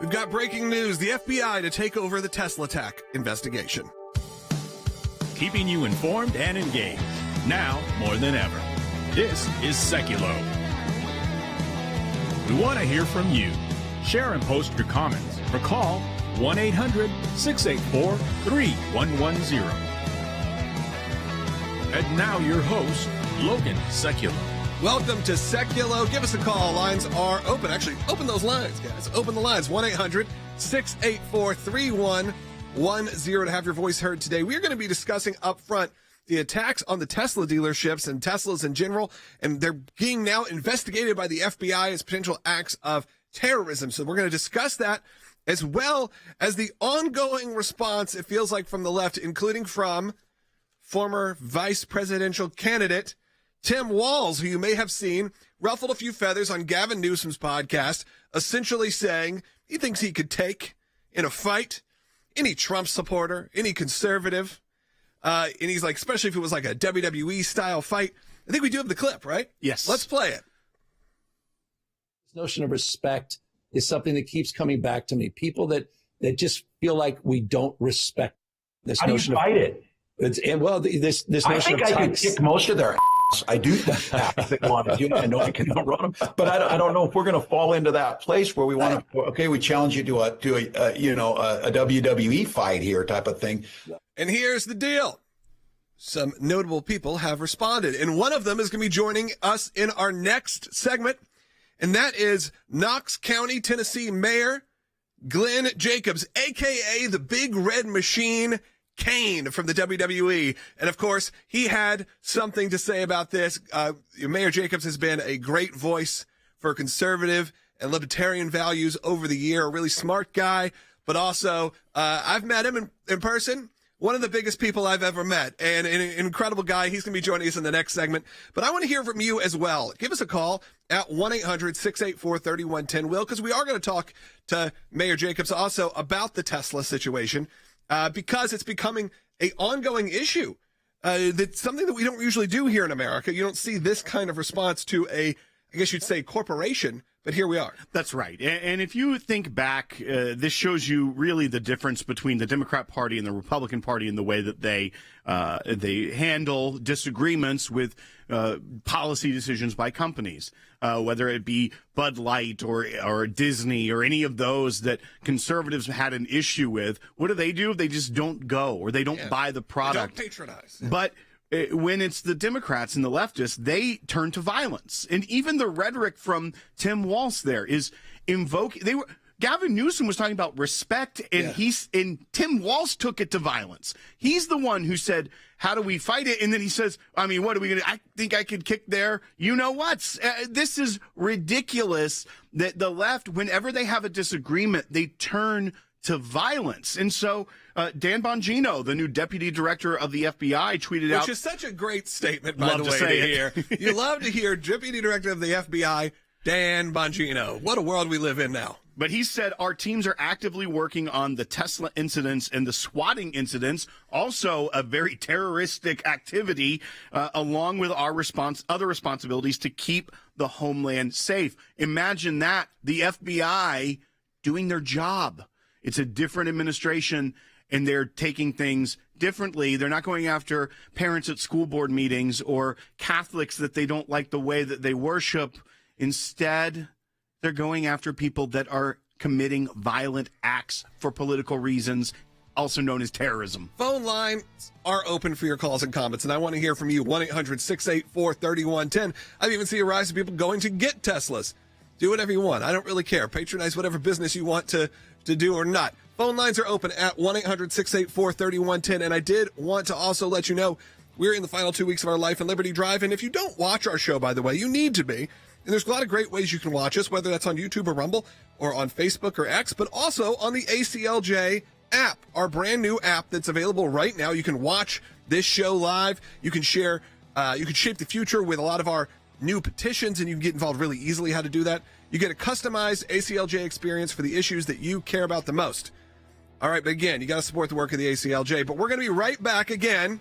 We've got breaking news. The FBI to take over the Tesla attack investigation. Keeping you informed and engaged, now more than ever. This is Sekulow. We want to hear from you. Share and post your comments or call 1-800-684-3110. And now your host, Logan Sekulow. Welcome to Sekulow. Give us a call. Lines are open. Actually, open those lines, guys. Open the lines. 1-800-684-3110 to have your voice heard today. We're going to be discussing up front the attacks on the Tesla dealerships and Teslas in general, and they're being now investigated by the FBI as potential acts of terrorism. So we're going to discuss that, as well as the ongoing response, it feels like, from the left, including from former vice presidential candidate Tim Walz, who you may have seen ruffled a few feathers on Gavin Newsom's podcast, essentially saying he thinks he could take in a fight any Trump supporter, any conservative. And he's like, especially if it was like a WWE style fight. I think we do have the clip, right? Yes. Let's play it. This notion of respect is something that keeps coming back to me. People that just feel like we don't respect this notion of fight it. This notion I think I could kick most of their I do think if they want to do it. I know I can outrun them, but I don't know if we're going to fall into that place where we want to. Okay, we challenge you to a WWE fight here type of thing. And here's the deal: some notable people have responded, and one of them is going to be joining us in our next segment, and that is Knox County, Tennessee Mayor Glenn Jacobs, aka the Big Red Machine Kane from the WWE. And of course, he had something to say about this. Mayor Jacobs has been a great voice for conservative and libertarian values over the year, a really smart guy, but also I've met him in person. One of the biggest people I've ever met, and an incredible guy. He's going to be joining us in the next segment. But I want to hear from you as well. Give us a call at 1-800-684-3110, Will, because we are going to talk to Mayor Jacobs also about the Tesla situation. Because it's becoming an ongoing issue. That's something that we don't usually do here in America. You don't see this kind of response to I guess you'd say, corporation, but here we are. That's right. And if you think back, this shows you really the difference between the Democrat Party and the Republican Party in the way that they handle disagreements with policy decisions by companies, whether it be Bud Light or Disney or any of those that conservatives had an issue with. What do? They just don't go, or they don't buy the product. They don't patronize. But when it's the Democrats and the leftists, they turn to violence. And even the rhetoric from Tim Walz there is invoking. Gavin Newsom was talking about respect, and and Tim Walz took it to violence. He's the one who said, "How do we fight it?" And then he says, "I mean, what are we going to? I think I could kick their, you know what? This is ridiculous that the left, whenever they have a disagreement, they turn to violence." And so Dan Bongino, the new Deputy Director of the FBI, tweeted out. Which is such a great statement, by the way, to hear. You love to hear Deputy Director of the FBI, Dan Bongino. What a world we live in now. But he said, our teams are actively working on the Tesla incidents and the swatting incidents, also a very terroristic activity, along with our other responsibilities to keep the homeland safe. Imagine that, the FBI doing their job. It's a different administration, and they're taking things differently. They're not going after parents at school board meetings or Catholics that they don't like the way that they worship. Instead, they're going after people that are committing violent acts for political reasons, also known as terrorism. Phone lines are open for your calls and comments, and I want to hear from you. 1-800-684-3110. I've even seen a rise of people going to get Teslas. Do whatever you want. I don't really care. Patronize whatever business you want to do or not. Phone lines are open at 1-800-684-3110. And I did want to also let you know we're in the final 2 weeks of our life in Liberty Drive. And if you don't watch our show, by the way, you need to be. And there's a lot of great ways you can watch us, whether that's on YouTube or Rumble or on Facebook or X, but also on the ACLJ app, our brand new app that's available right now. You can watch this show live. You can share, you can shape the future with a lot of our new petitions, and you can get involved really easily. How to do that? You get a customized ACLJ experience for the issues that you care about the most. All right, but again, you got to support the work of the ACLJ. But we're going to be right back again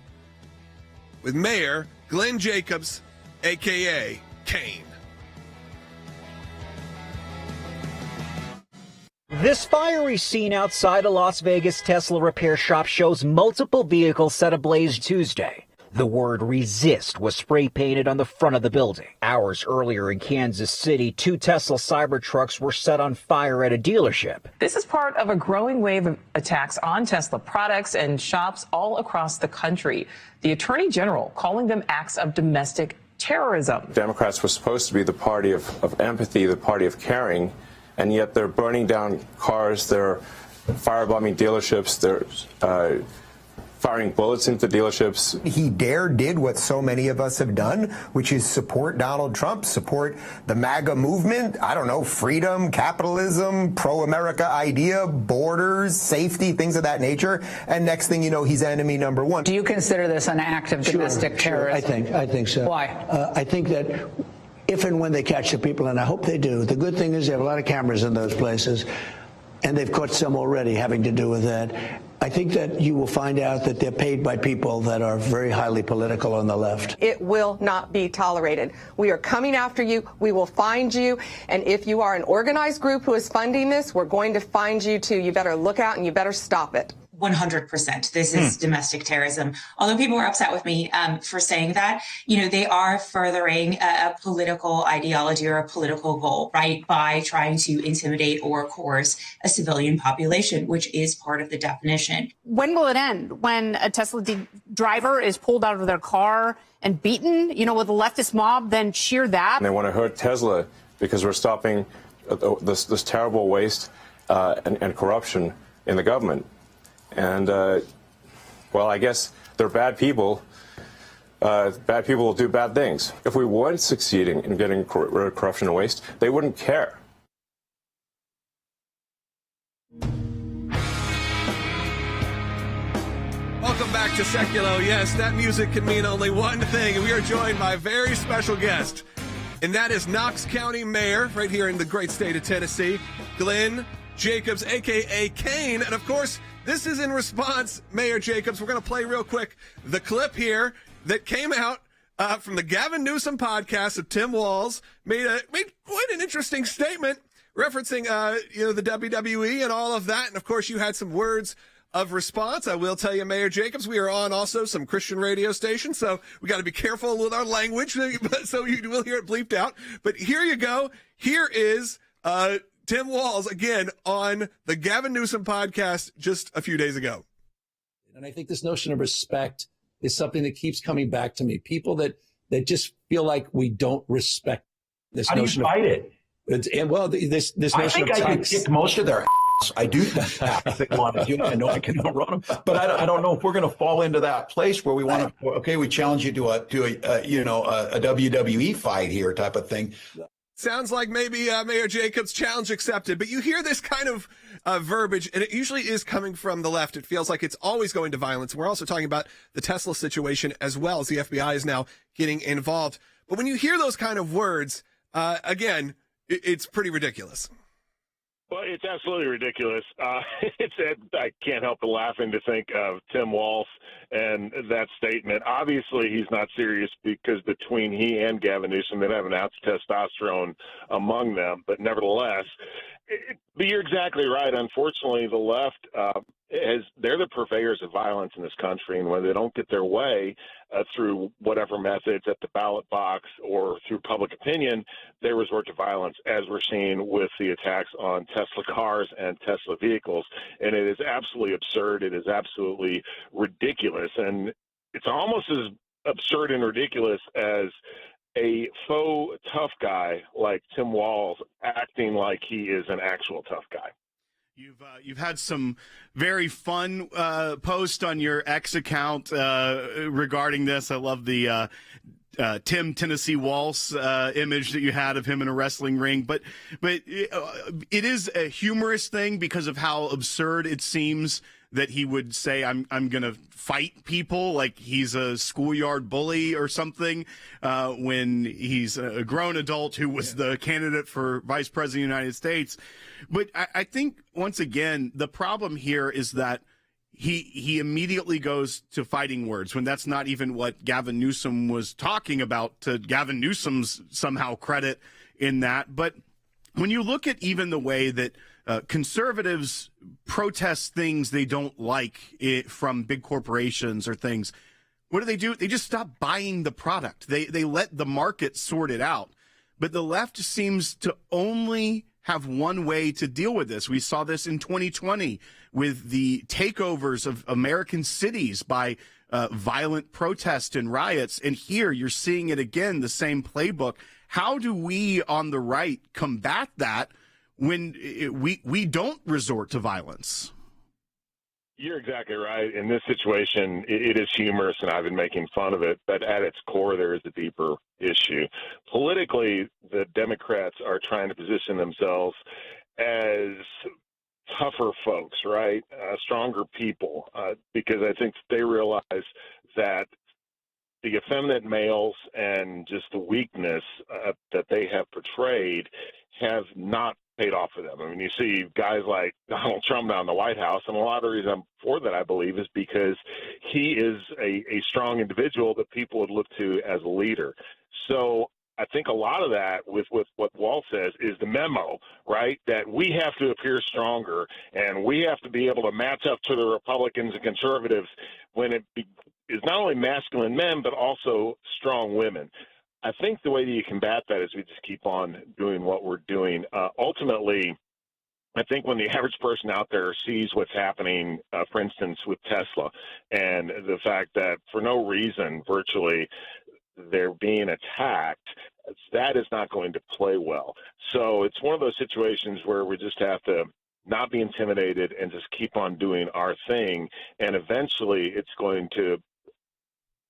with Mayor Glenn Jacobs, a.k.a. Kane. This fiery scene outside a Las Vegas Tesla repair shop shows multiple vehicles set ablaze Tuesday. The word resist was spray painted on the front of the building. Hours earlier in Kansas City, 2 Tesla Cybertrucks were set on fire at a dealership. This is part of a growing wave of attacks on Tesla products and shops all across the country. The Attorney General calling them acts of domestic terrorism. Democrats were supposed to be the party of empathy, the party of caring, and yet they're burning down cars, they're firebombing dealerships, they're firing bullets into dealerships. He did what so many of us have done, which is support Donald Trump, support the MAGA movement, I don't know, freedom, capitalism, pro-America idea, borders, safety, things of that nature. And next thing you know, he's enemy number one. Do you consider this an act of domestic terrorism? I think so. Why? I think that if and when they catch the people, and I hope they do, the good thing is they have a lot of cameras in those places, and they've caught some already having to do with that. I think that you will find out that they're paid by people that are very highly political on the left. It will not be tolerated. We are coming after you. We will find you. And if you are an organized group who is funding this, we're going to find you too. You better look out and you better stop it. 100%. This is domestic terrorism. Although people were upset with me for saying that, you know, they are furthering a political ideology or a political goal, right, by trying to intimidate or coerce a civilian population, which is part of the definition. When will it end? When a Tesla driver is pulled out of their car and beaten, you know, with a leftist mob, then cheer that? And they want to hurt Tesla because we're stopping this terrible waste and corruption in the government. And, well, I guess they're bad people. Bad people will do bad things. If we weren't succeeding in getting rid of corruption and waste, they wouldn't care. Welcome back to Sekulow. Yes, that music can mean only one thing. And we are joined by a very special guest, and that is Knox County Mayor, right here in the great state of Tennessee, Glenn Jacobs, a.k.a. Kane. And, of course, this is in response, Mayor Jacobs. We're going to play real quick the clip here that came out from the Gavin Newsom podcast of Tim Walz. Made quite an interesting statement referencing, the WWE and all of that. And, of course, you had some words of response. I will tell you, Mayor Jacobs, we are on also some Christian radio stations, so we got to be careful with our language, so you will hear it bleeped out. But here you go. Here is Tim Walz, again, on the Gavin Newsom podcast just a few days ago. And I think this notion of respect is something that keeps coming back to me. People that just feel like we don't respect this How notion. How do you fight it? And well, this notion I think of I can kick most of their I do want to do. I know I can outrun them, but I don't know if we're going to fall into that place where we want to. Okay, we challenge you to a WWE fight here type of thing. Sounds like maybe Mayor Jacobs, challenge accepted. But you hear this kind of verbiage, and it usually is coming from the left. It feels like it's always going to violence. We're also talking about the Tesla situation as well, as the FBI is now getting involved. But when you hear those kind of words, again, it's pretty ridiculous. Well, it's absolutely ridiculous. I can't help but laughing to think of Tim Walz and that statement. Obviously, he's not serious because between he and Gavin Newsom, they have an ounce of testosterone among them. But nevertheless, but you're exactly right. Unfortunately, the left they're the purveyors of violence in this country, and when they don't get their way through whatever methods at the ballot box or through public opinion, they resort to violence, as we're seeing with the attacks on Tesla cars and Tesla vehicles. And it is absolutely absurd. It is absolutely ridiculous. And it's almost as absurd and ridiculous as a faux tough guy like Tim Walz acting like he is an actual tough guy. You've had some very fun posts on your X account regarding this. I love the Tim Tennessee Walz image that you had of him in a wrestling ring. But it is a humorous thing because of how absurd it seems that he would say, I'm going to fight people like he's a schoolyard bully or something when he's a grown adult who was the candidate for vice president of the United States. But I think, once again, the problem here is that he immediately goes to fighting words when that's not even what Gavin Newsom was talking about, to Gavin Newsom's somehow credit in that. But when you look at even the way that conservatives protest things they don't like from big corporations or things, what do? They just stop buying the product. They let the market sort it out. But the left seems to only have one way to deal with this. We saw this in 2020 with the takeovers of American cities by violent protests and riots. And here you're seeing it again, the same playbook. How do we on the right combat that when we don't resort to violence? You're exactly right. In this situation, it is humorous, and I've been making fun of it, but at its core, there is a deeper issue. Politically, the Democrats are trying to position themselves as tougher folks, right? Stronger people, because I think they realize that the effeminate males and just the weakness that they have portrayed have not paid off for them. I mean, you see guys like Donald Trump now in the White House, and a lot of the reason for that, I believe, is because he is a strong individual that people would look to as a leader. So I think a lot of that with what Walz says is the memo, right, that we have to appear stronger and we have to be able to match up to the Republicans and conservatives when it is not only masculine men but also strong women. I think the way that you combat that is we just keep on doing what we're doing. Ultimately, I think when the average person out there sees what's happening, for instance, with Tesla, and the fact that for no reason, virtually, they're being attacked, that is not going to play well. So it's one of those situations where we just have to not be intimidated and just keep on doing our thing, and eventually it's going to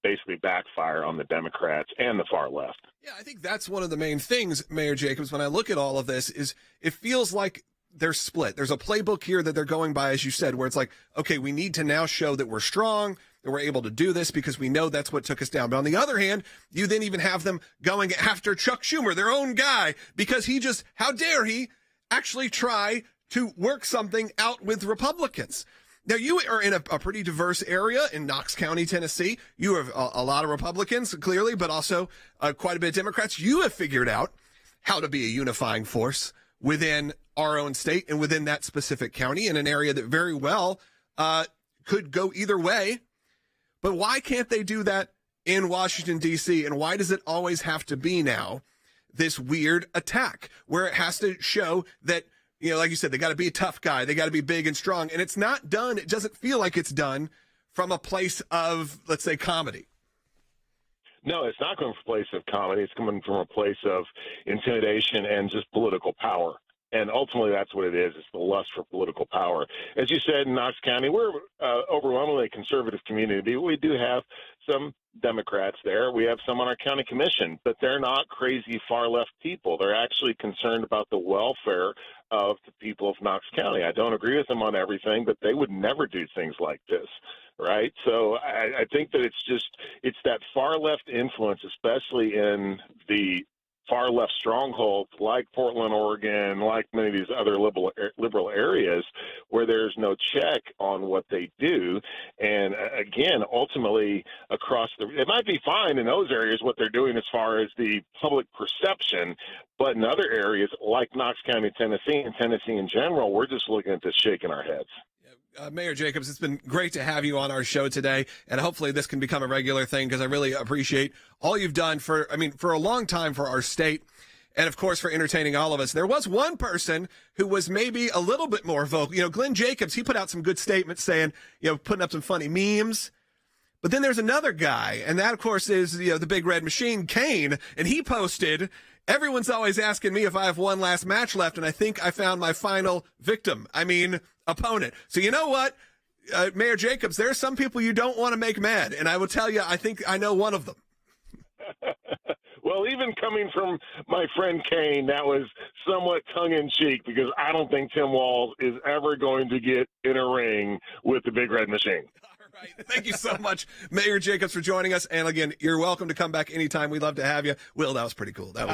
basically backfire on the Democrats and the far left. Yeah, I think that's one of the main things, Mayor Jacobs, when I look at all of this, is it feels like they're split. There's a playbook here that they're going by, as you said, where it's like, okay, we need to now show that we're strong, that we're able to do this because we know that's what took us down. But on the other hand, you then even have them going after Chuck Schumer, their own guy, because he just, how dare he actually try to work something out with Republicans. Now, you are in a pretty diverse area in Knox County, Tennessee. You have a lot of Republicans, clearly, but also quite a bit of Democrats. You have figured out how to be a unifying force within our own state and within that specific county in an area that very well could go either way. But why can't they do that in Washington, D.C.? And why does it always have to be now this weird attack where it has to show that, you know, like you said, they got to be a tough guy. They got to be big and strong. And it's not done. It doesn't feel like it's done from a place of, let's say, comedy. No, it's not coming from a place of comedy. It's coming from a place of intimidation and just political power. And ultimately, that's what it is. It's the lust for political power. As you said, in Knox County, we're overwhelmingly a conservative community. We do have some Democrats there. We have some on our county commission, but they're not crazy far-left people. They're actually concerned about the welfare of the people of Knox County. I don't agree with them on everything, but they would never do things like this, right? So I think that it's that far-left influence, especially in the far left strongholds like Portland, Oregon, like many of these other liberal areas where there's no check on what they do. And again, ultimately it might be fine in those areas what they're doing as far as the public perception, but in other areas like Knox County, Tennessee, and Tennessee in general, we're just looking at this shaking our heads. Mayor Jacobs, it's been great to have you on our show today, and hopefully this can become a regular thing because I really appreciate all you've done for a long time for our state and, of course, for entertaining all of us. There was one person who was maybe a little bit more vocal. You know, Glenn Jacobs, he put out some good statements saying, you know, putting up some funny memes. But then there's another guy, and that, of course, is, you know, the big red machine, Kane, and he posted, "Everyone's always asking me if I have one last match left, and I think I found my final victim. Opponent." So you know what, Mayor Jacobs, there are some people you don't want to make mad, and I will tell you, I think I know one of them. Well, even coming from my friend Kane, that was somewhat tongue-in-cheek because I don't think Tim Walz is ever going to get in a ring with the big red machine. Right. Thank you so much, Mayor Jacobs, for joining us. And again, you're welcome to come back anytime. We'd love to have you. Will, that was pretty cool. That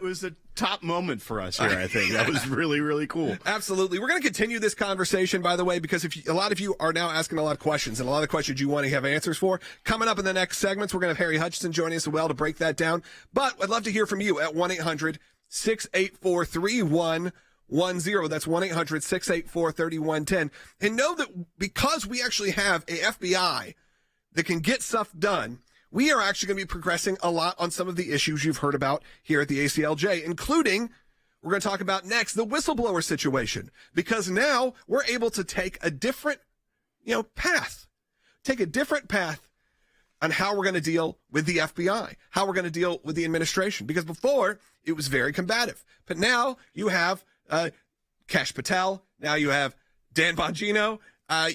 was a top moment for us here, I think. That was really, really cool. Absolutely. We're going to continue this conversation, by the way, because a lot of you are now asking a lot of questions, and a lot of the questions you want to have answers for. Coming up in the next segments, we're going to have Harry Hutchinson joining us as well to break that down. But I'd love to hear from you at 1-800-684-31 That's 1-800-684-3110. And know that because we actually have a FBI that can get stuff done, we are actually going to be progressing a lot on some of the issues you've heard about here at the ACLJ, including, we're going to talk about next, the whistleblower situation, because now we're able to take a different, path on how we're going to deal with the FBI, how we're going to deal with the administration, because before it was very combative. But now you have Kash Patel, now you have Dan Bongino.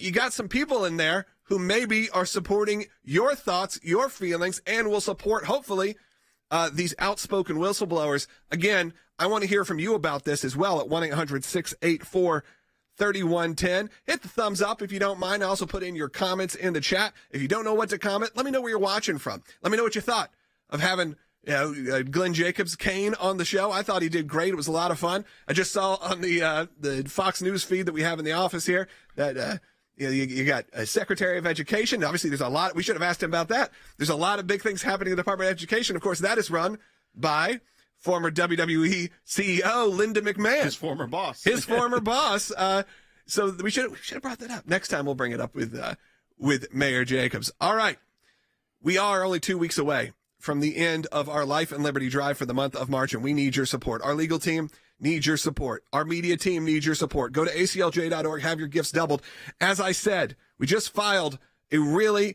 You got some people in there who maybe are supporting your thoughts, your feelings, and will support, hopefully, these outspoken whistleblowers. Again, I want to hear from you about this as well at 1-800-684-3110. Hit the thumbs up if you don't mind. Also put in your comments in the chat. If you don't know what to comment, let me know where you're watching from. Let me know what you thought of having Glenn Jacobs Kane on the show. I thought he did great. It was a lot of fun. I just saw on the Fox News feed that we have in the office here that you got a Secretary of Education. Obviously, there's a lot. We should have asked him about that. There's a lot of big things happening in the Department of Education. Of course, that is run by former WWE CEO Linda McMahon. His former boss. So we should have brought that up. Next time we'll bring it up with Mayor Jacobs. All right. We are only 2 weeks away from the end of our Life and Liberty Drive for the month of March, and we need your support. Our legal team needs your support. Our media team needs your support. Go to aclj.org, have your gifts doubled. As I said, we just filed a really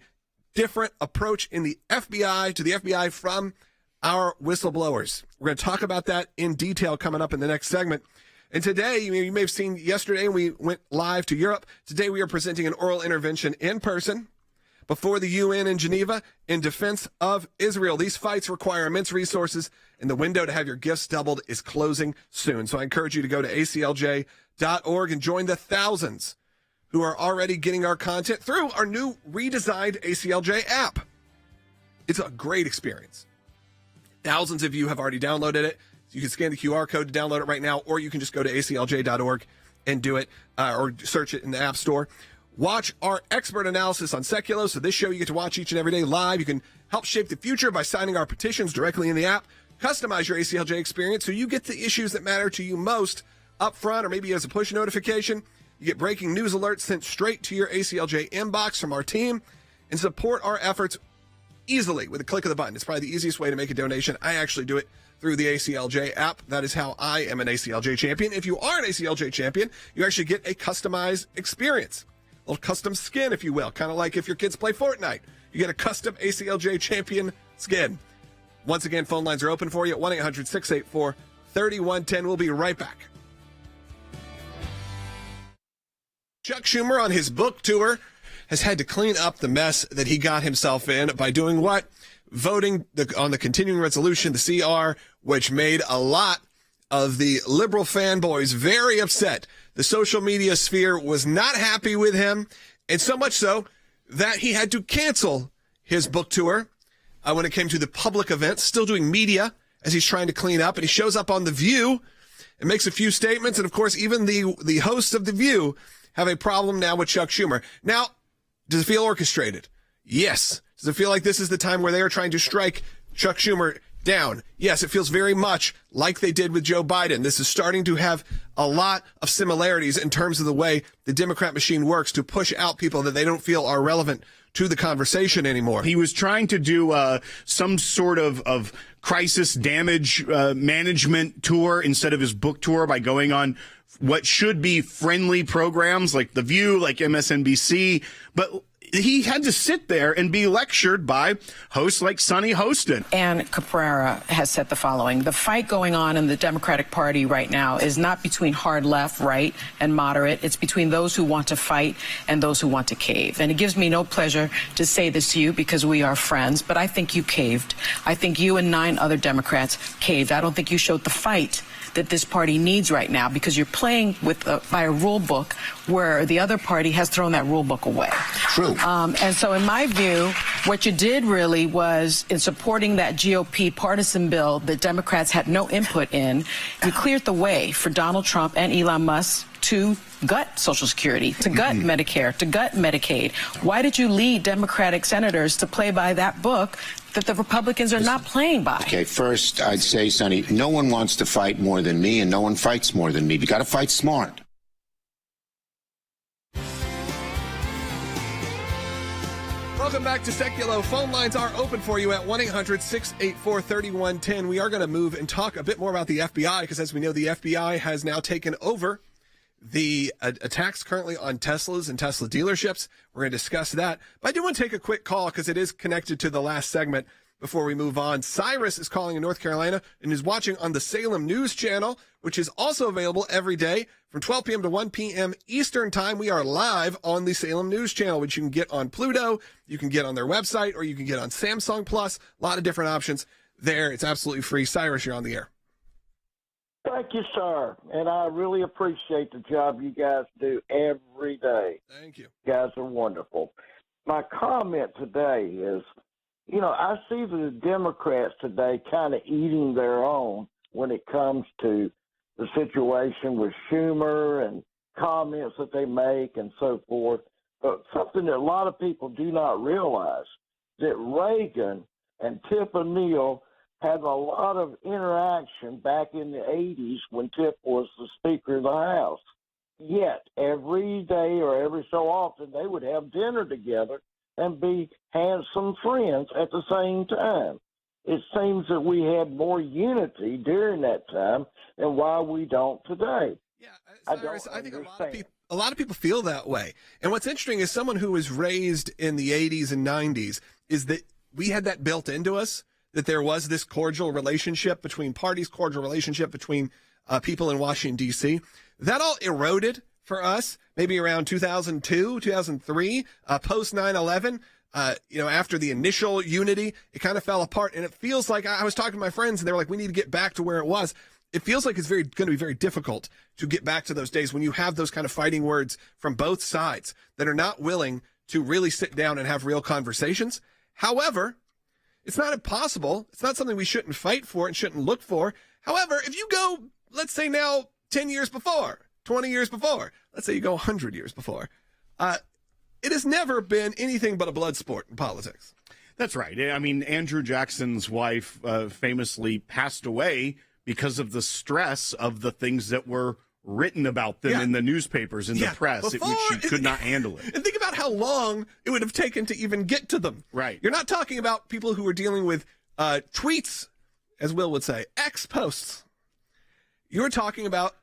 different approach in the FBI to the FBI from our whistleblowers. We're going to talk about that in detail coming up in the next segment. And today, you may have seen yesterday we went live to Europe. Today we are presenting an oral intervention in person before the UN in Geneva in defense of Israel. These fights require immense resources, and the window to have your gifts doubled is closing soon. So I encourage you to go to aclj.org and join the thousands who are already getting our content through our new redesigned ACLJ app. It's a great experience. Thousands of you have already downloaded it. You can scan the QR code to download it right now, or you can just go to aclj.org and do it, or search it in the App Store. Watch our expert analysis on Sekulow. So this show you get to watch each and every day live. You can help shape the future by signing our petitions directly in the app. Customize your ACLJ experience so you get the issues that matter to you most up front, or maybe as a push notification. You get breaking news alerts sent straight to your ACLJ inbox from our team, and support our efforts easily with a click of the button. It's probably the easiest way to make a donation. I actually do it through the ACLJ app. That is how I am an ACLJ champion. If you are an ACLJ champion, you actually get a customized experience. A little custom skin, if you will. Kind of like if your kids play Fortnite. You get a custom ACLJ champion skin. Once again, phone lines are open for you at 1-800-684-3110. We'll be right back. Chuck Schumer on his book tour has had to clean up the mess that he got himself in by doing what? Voting on the continuing resolution, the CR, which made a lot of the liberal fanboys very upset. The social media sphere was not happy with him, and so much so that he had to cancel his book tour when it came to the public events, still doing media as he's trying to clean up. And he shows up on The View and makes a few statements. And, of course, even the hosts of The View have a problem now with Chuck Schumer. Now, does it feel orchestrated? Yes. Does it feel like this is the time where they are trying to strike Chuck Schumer down? Yes, it feels very much like they did with Joe Biden. This is starting to have a lot of similarities in terms of the way the Democrat machine works to push out people that they don't feel are relevant to the conversation anymore. He was trying to do some sort of crisis damage management tour instead of his book tour by going on what should be friendly programs like The View, like MSNBC, but he had to sit there and be lectured by hosts like Sonny Hostin. Ann Caprara has said the following: the fight going on in the Democratic Party right now is not between hard left, right, and moderate. It's between those who want to fight and those who want to cave. And it gives me no pleasure to say this to you because we are friends, but I think you caved. I think you and 9 other Democrats caved. I don't think you showed the fight that this party needs right now, because you're playing by a rule book where the other party has thrown that rule book away. True. And so in my view, what you did really was, in supporting that GOP partisan bill that Democrats had no input in, you cleared the way for Donald Trump and Elon Musk to gut Social Security, to gut Medicare, to gut Medicaid? Why did you lead Democratic senators to play by that book that the Republicans are not playing by? Okay, first, I'd say, Sonny, no one wants to fight more than me, and no one fights more than me. You got to fight smart. Welcome back to Sekulow. Phone lines are open for you at 1-800-684-3110. We are going to move and talk a bit more about the FBI because, as we know, the FBI has now taken over the attacks currently on Teslas and Tesla dealerships. We're going to discuss that. But I do want to take a quick call because it is connected to the last segment before we move on. Cyrus is calling in North Carolina and is watching on the Salem News Channel, which is also available every day from 12 p.m. to 1 p.m. Eastern Time. We are live on the Salem News Channel, which you can get on Pluto, you can get on their website, or you can get on Samsung Plus. A lot of different options there. It's absolutely free. Cyrus, you're on the air. Thank you, sir. And I really appreciate the job you guys do every day. Thank you. You guys are wonderful. My comment today is, you know, I see the Democrats today kind of eating their own when it comes to the situation with Schumer and comments that they make and so forth. But something that a lot of people do not realize, that Reagan and Tip O'Neill had a lot of interaction back in the 80s when Tip was the Speaker of the House. Yet, every day or every so often, they would have dinner together and be handsome friends at the same time. It seems that we had more unity during that time than why we don't today. Yeah, Cyrus, I think a lot of people feel that way. And what's interesting is someone who was raised in the 80s and 90s is that we had that built into us, that there was this cordial relationship between parties, cordial relationship between people in Washington, D.C. That all eroded for us maybe around 2002, 2003, post 9/11. After the initial unity, it kind of fell apart. And it feels like I was talking to my friends and they were like, we need to get back to where it was. It feels like it's going to be very difficult to get back to those days when you have those kind of fighting words from both sides that are not willing to really sit down and have real conversations. However, it's not impossible. It's not something we shouldn't fight for and shouldn't look for. However, if you go, let's say now 10 years before, 20 years before, let's say you go 100 years before, it has never been anything but a blood sport in politics. That's right. I mean, Andrew Jackson's wife famously passed away because of the stress of the things that were written about them in the newspapers, in the press, which she could not handle it. And think about how long it would have taken to even get to them. Right. You're not talking about people who are dealing with tweets, as Will would say, X posts. You're talking about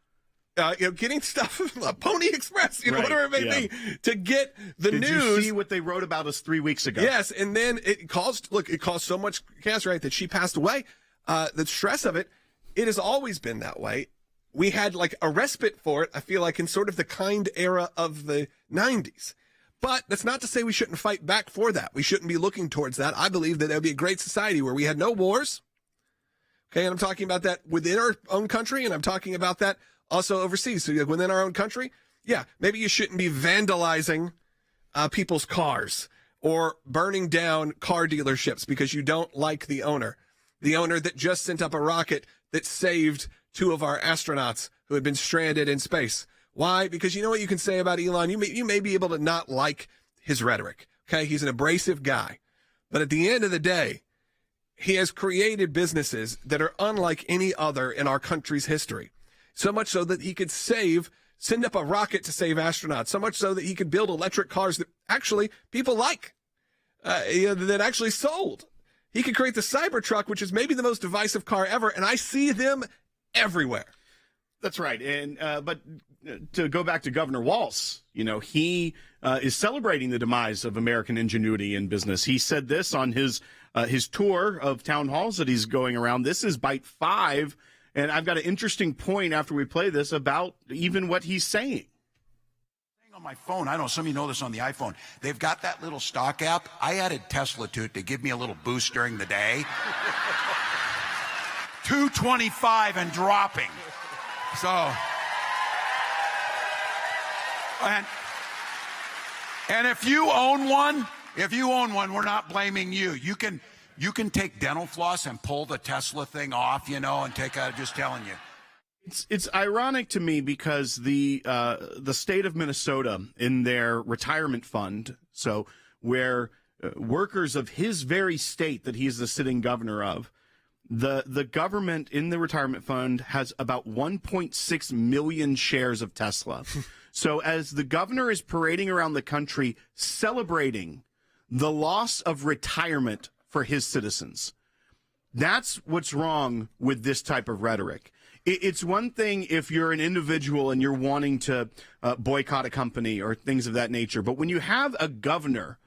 getting stuff from Pony Express, whatever it may be, to get the news. Did you see what they wrote about us 3 weeks ago? Yes, and then it caused so much chaos, right, that she passed away. The stress of it, it has always been that way. We had like a respite for it, I feel like, in sort of the kind era of the 90s. But that's not to say we shouldn't fight back for that. We shouldn't be looking towards that. I believe that it would be a great society where we had no wars. Okay, and I'm talking about that within our own country, and I'm talking about that also overseas. So within our own country, yeah, maybe you shouldn't be vandalizing people's cars or burning down car dealerships because you don't like the owner that just sent up a rocket that saved 2 of our astronauts who had been stranded in space. Why? Because you know what you can say about Elon? You may be able to not like his rhetoric. Okay, he's an abrasive guy. But at the end of the day, he has created businesses that are unlike any other in our country's history. So much so that he could send up a rocket to save astronauts. So much so that he could build electric cars that actually people like, that actually sold. He could create the Cybertruck, which is maybe the most divisive car ever, and I see them everywhere. That's right. And but to go back to Governor Walz, he is celebrating the demise of American ingenuity in business. He said this on his tour of town halls that he's going around. This is bite 5. And I've got an interesting point after we play this about even what he's saying. On my phone, I know some of you know this on the iPhone, they've got that little stock app. I added Tesla to it to give me a little boost during the day. 225 and dropping. So, and if you own one, we're not blaming you. You can take dental floss and pull the Tesla thing off, and take out, just telling you. It's ironic to me because the state of Minnesota, in their retirement fund, so where workers of his very state that he's the sitting governor of, the government in the retirement fund has about 1.6 million shares of Tesla. So as the governor is parading around the country celebrating the loss of retirement for his citizens, that's what's wrong with this type of rhetoric. It's one thing if you're an individual and you're wanting to boycott a company or things of that nature. But when you have a governor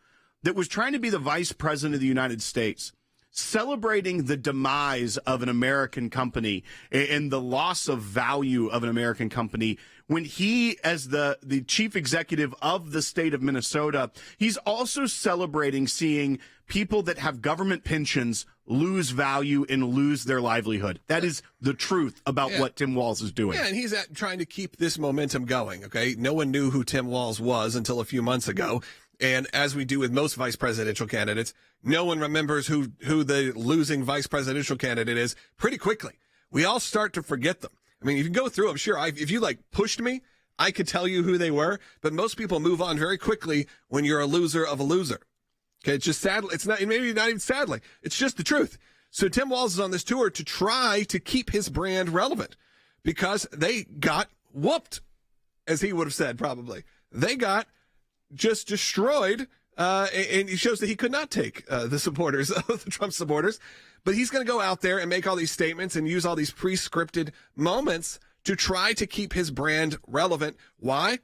that was trying to be the vice president of the United States, celebrating the demise of an American company and the loss of value of an American company, when he, as the chief executive of the state of Minnesota, he's also celebrating seeing people that have government pensions lose value and lose their livelihood. That is the truth about what Tim Walz is doing. Yeah, and he's trying to keep this momentum going, okay? No one knew who Tim Walz was until a few months ago. And as we do with most vice presidential candidates, no one remembers who the losing vice presidential candidate is pretty quickly. We all start to forget them. I mean, you can go through them. Sure, if you pushed me, I could tell you who they were, but most people move on very quickly when you're a loser of a loser. Okay, it's just sad. It's not, maybe not even sadly. It's just the truth. So Tim Walz is on this tour to try to keep his brand relevant because they got whooped, as he would have said, probably. They got just destroyed, and he shows that he could not take the supporters of the Trump supporters. But he's going to go out there and make all these statements and use all these pre-scripted moments to try to keep his brand relevant. Why?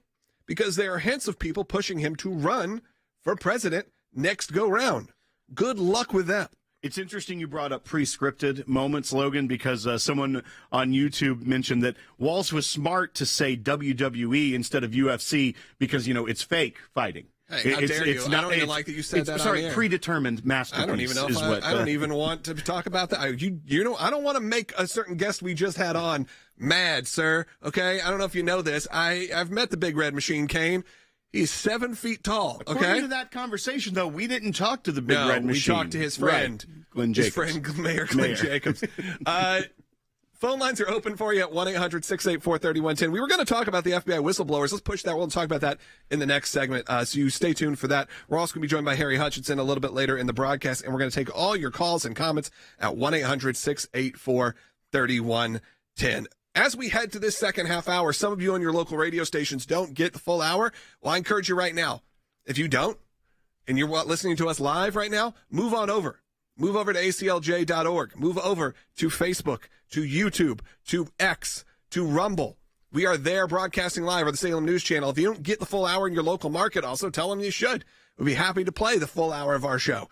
Because there are hints of people pushing him to run for president next go round. Good luck with that. It's interesting you brought up pre-scripted moments, Logan, because someone on YouTube mentioned that Walz was smart to say WWE instead of UFC because, it's fake fighting. Hey, how dare you? I don't even like that you said that on the air. Predetermined masterpiece. I don't even know if I don't even want to talk about that. I don't want to make a certain guest we just had on mad, sir. Okay? I don't know if you know this. I've met the Big Red Machine, Kane. He's 7 feet tall. Okay. According to that conversation, though, we didn't talk to the Big Red Machine. We talked to his friend, Glenn Jacobs. His friend, Mayor Glenn Jacobs. Phone lines are open for you at 1-800-684-3110. We were going to talk about the FBI whistleblowers. Let's push that. We'll talk about that in the next segment. So you stay tuned for that. We're also going to be joined by Harry Hutchinson a little bit later in the broadcast, and we're going to take all your calls and comments at 1-800-684-3110. As we head to this second half hour, some of you on your local radio stations don't get the full hour. Well, I encourage you right now, if you don't, and you're listening to us live right now, move on over. Move over to ACLJ.org. Move over to Facebook, to YouTube, to X, to Rumble. We are there broadcasting live on the Salem News Channel. If you don't get the full hour in your local market, also tell them you should. We'll be happy to play the full hour of our show.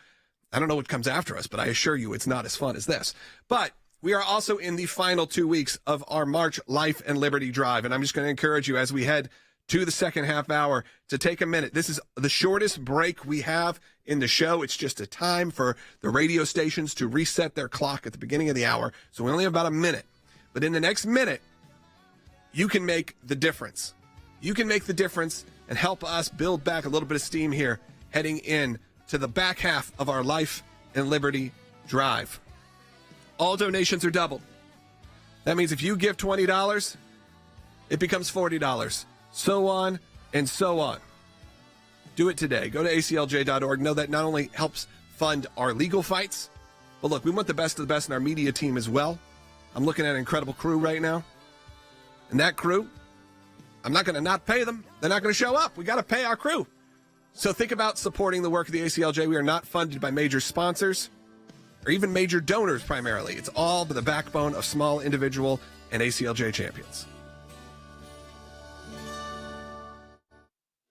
I don't know what comes after us, but I assure you it's not as fun as this. But we are also in the final 2 weeks of our March Life and Liberty Drive, and I'm just going to encourage you as we head to the second half hour to take a minute. This is the shortest break we have in the show. It's just a time for the radio stations to reset their clock at the beginning of the hour, so we only have about a minute. But in the next minute, you can make the difference. You can make the difference and help us build back a little bit of steam here heading in to the back half of our Life and Liberty Drive. All donations are doubled. That means if you give $20, it becomes $40. So on and so on. Do it today. Go to ACLJ.org. Know that not only helps fund our legal fights, but look, we want the best of the best in our media team as well. I'm looking at an incredible crew right now. And that crew, I'm not going to not pay them. They're not going to show up. We got to pay our crew. So think about supporting the work of the ACLJ. We are not funded by major sponsors or even major donors primarily. It's all the backbone of small individual and ACLJ champions.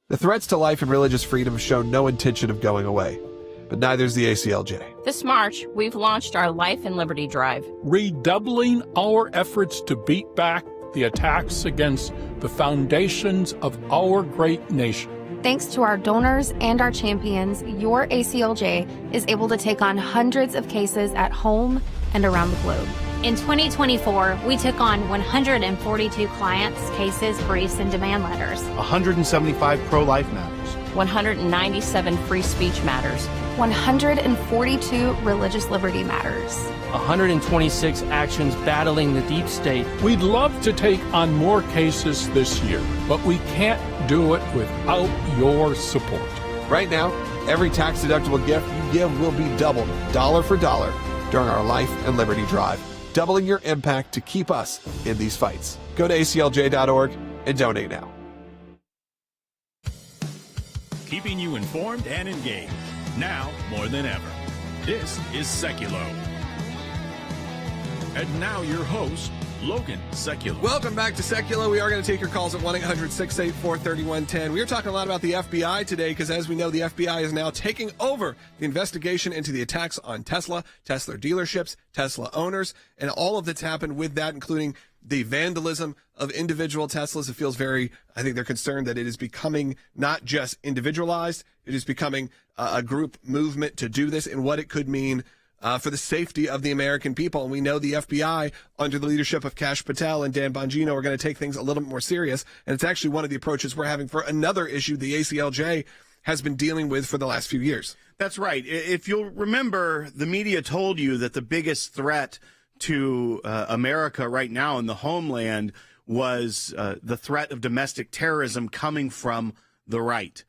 The threats to life and religious freedom have shown no intention of going away, but neither is the ACLJ. This March, we've launched our Life and Liberty Drive, redoubling our efforts to beat back the attacks against the foundations of our great nation. Thanks to our donors and our champions, your ACLJ is able to take on hundreds of cases at home and around the globe. In 2024, we took on 142 clients, cases, briefs, and demand letters. 175 pro-life matters. 197 free speech matters. 142 religious liberty matters. 126 actions battling the deep state. We'd love to take on more cases this year, but we can't do it without your support. Right now, every tax-deductible gift you give will be doubled, dollar for dollar, during our Life and Liberty Drive, doubling your impact to keep us in these fights. Go to aclj.org and donate now. Keeping you informed and engaged, now more than ever. This is Sekulow. And now your host, Logan Sekulow. Welcome back to Sekulow. We are going to take your calls at 1-800-684-3110. We are talking a lot about the FBI today because, as we know, the FBI is now taking over the investigation into the attacks on Tesla dealerships, Tesla owners, and all of that's happened with that, including the vandalism of individual Teslas. It feels I think they're concerned that it is becoming not just individualized, it is becoming a group movement to do this and what it could mean for the safety of the American people. And we know the FBI, under the leadership of Kash Patel and Dan Bongino, are going to take things a little bit more serious. And it's actually one of the approaches we're having for another issue the ACLJ has been dealing with for the last few years. That's right. If you'll remember, the media told you that the biggest threat to America right now in the homeland was the threat of domestic terrorism coming from the right.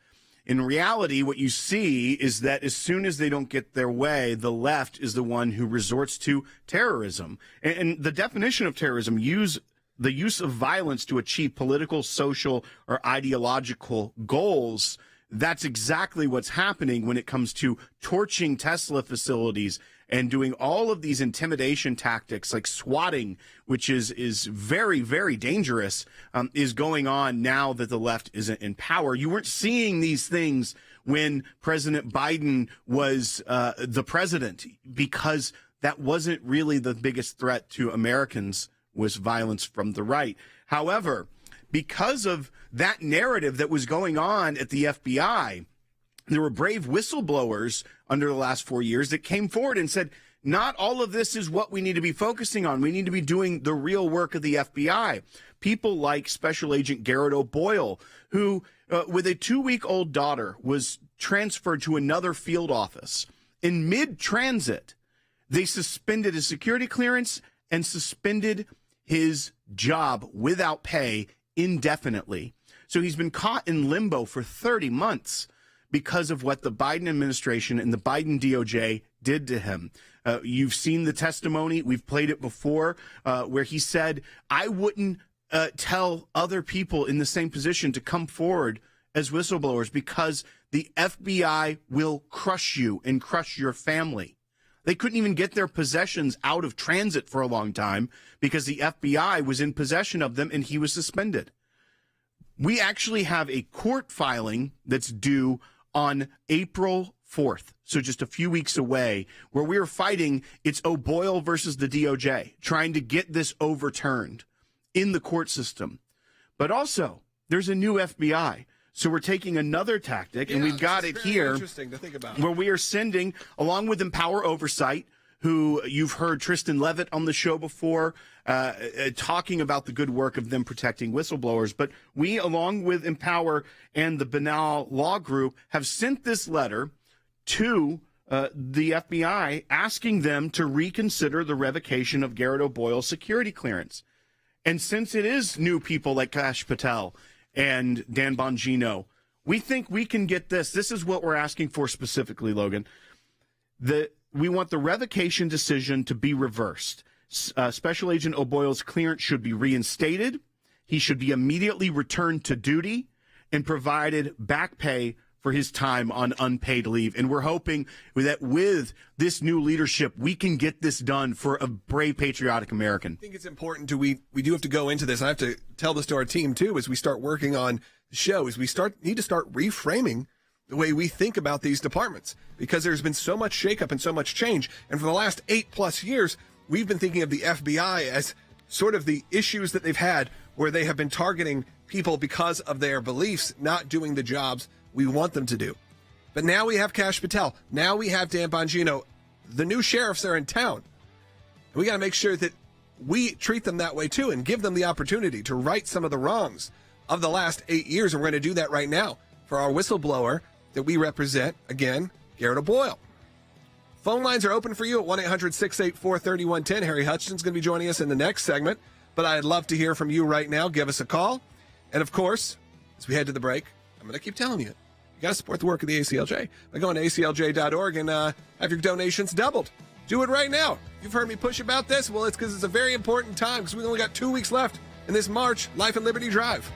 In reality, what you see is that as soon as they don't get their way, the left is the one who resorts to terrorism. And the definition of terrorism, the use of violence to achieve political, social, or ideological goals. That's exactly what's happening when it comes to torching Tesla facilities and doing all of these intimidation tactics like swatting, which is very, very dangerous, is going on now that the left isn't in power. You weren't seeing these things when President Biden was the president, because that wasn't really the biggest threat to Americans, was violence from the right. However, because of that narrative that was going on at the FBI, there were brave whistleblowers under the last 4 years that came forward and said, not all of this is what we need to be focusing on. We need to be doing the real work of the FBI. People like Special Agent Garrett O'Boyle, who, with a 2-week-old daughter, was transferred to another field office. In mid-transit, they suspended his security clearance and suspended his job without pay indefinitely. So he's been caught in limbo for 30 months because of what the Biden administration and the Biden DOJ did to him. You've seen the testimony. We've played it before, where he said, I wouldn't tell other people in the same position to come forward as whistleblowers because the FBI will crush you and crush your family. They couldn't even get their possessions out of transit for a long time because the FBI was in possession of them and he was suspended. We actually have a court filing that's due on April 4th, so just a few weeks away, where we are fighting. It's O'Boyle versus the DOJ, trying to get this overturned in the court system. But also, there's a new FBI. So we're taking another tactic, and we've got it here, interesting to think about, where we are sending, along with Empower Oversight, who you've heard Tristan Levitt on the show before, talking about the good work of them protecting whistleblowers. But we, along with Empower and the Banal Law Group, have sent this letter to the FBI asking them to reconsider the revocation of Garrett O'Boyle's security clearance. And since it is new people like Kash Patel and Dan Bongino, we think we can get this. This is what we're asking for specifically, Logan. We want the revocation decision to be reversed. Special Agent O'Boyle's clearance should be reinstated. He should be immediately returned to duty and provided back pay for his time on unpaid leave. And we're hoping that with this new leadership, we can get this done for a brave, patriotic American. I think it's important we do have to go into this. I have to tell this to our team, too, as we start working on the show, is we need to start reframing the way we think about these departments, because there's been so much shakeup and so much change. And for the last 8+ years, we've been thinking of the FBI as sort of the issues that they've had where they have been targeting people because of their beliefs, not doing the jobs we want them to do. But now we have Kash Patel. Now we have Dan Bongino. The new sheriffs are in town. We got to make sure that we treat them that way too and give them the opportunity to right some of the wrongs of the last 8 years. And we're going to do that right now for our whistleblower that we represent, again, Garrett O'Boyle. Phone lines are open for you at 1-800-684-3110. Harry Hutchinson's going to be joining us in the next segment, but I'd love to hear from you right now. Give us a call. And of course, as we head to the break, I'm going to keep telling you, you got to support the work of the ACLJ by going to aclj.org and have your donations doubled. Do it right now. You've heard me push about this. Well, it's because it's a very important time because we've only got 2 weeks left in this March Life and Liberty Drive.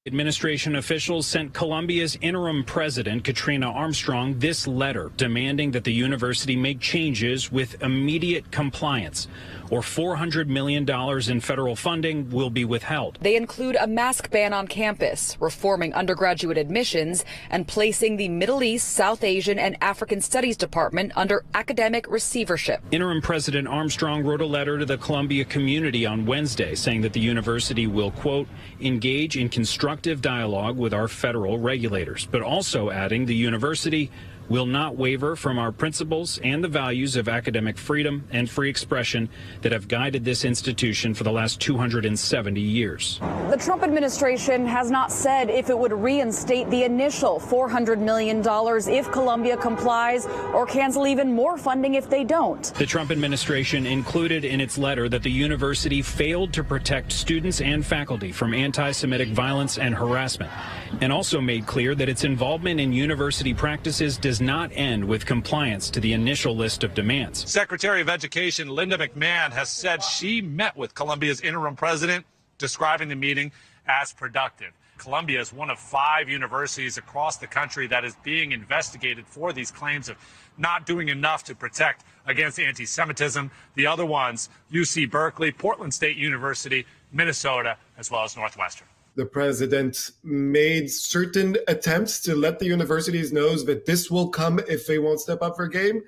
Administration officials sent Columbia's interim president, Katrina Armstrong, this letter demanding that the university make changes with immediate compliance, or $400 million in federal funding will be withheld. They include a mask ban on campus, reforming undergraduate admissions, and placing the Middle East, South Asian, and African Studies Department under academic receivership. Interim President Armstrong wrote a letter to the Columbia community on Wednesday saying that the university will, quote, engage in constructive dialogue with our federal regulators, but also adding the university will not waver from our principles and the values of academic freedom and free expression that have guided this institution for the last 270 years. The Trump administration has not said if it would reinstate the initial $400 million if Columbia complies or cancel even more funding if they don't. The Trump administration included in its letter that the university failed to protect students and faculty from anti-Semitic violence and harassment, and also made clear that its involvement in university practices does not end with compliance to the initial list of demands. Secretary of Education Linda McMahon has said she met with Columbia's interim president, describing the meeting as productive. Columbia is one of 5 universities across the country that is being investigated for these claims of not doing enough to protect against anti-Semitism. The other ones, UC Berkeley, Portland State University, Minnesota, as well as Northwestern. The president made certain attempts to let the universities know that this will come if they won't step up their game.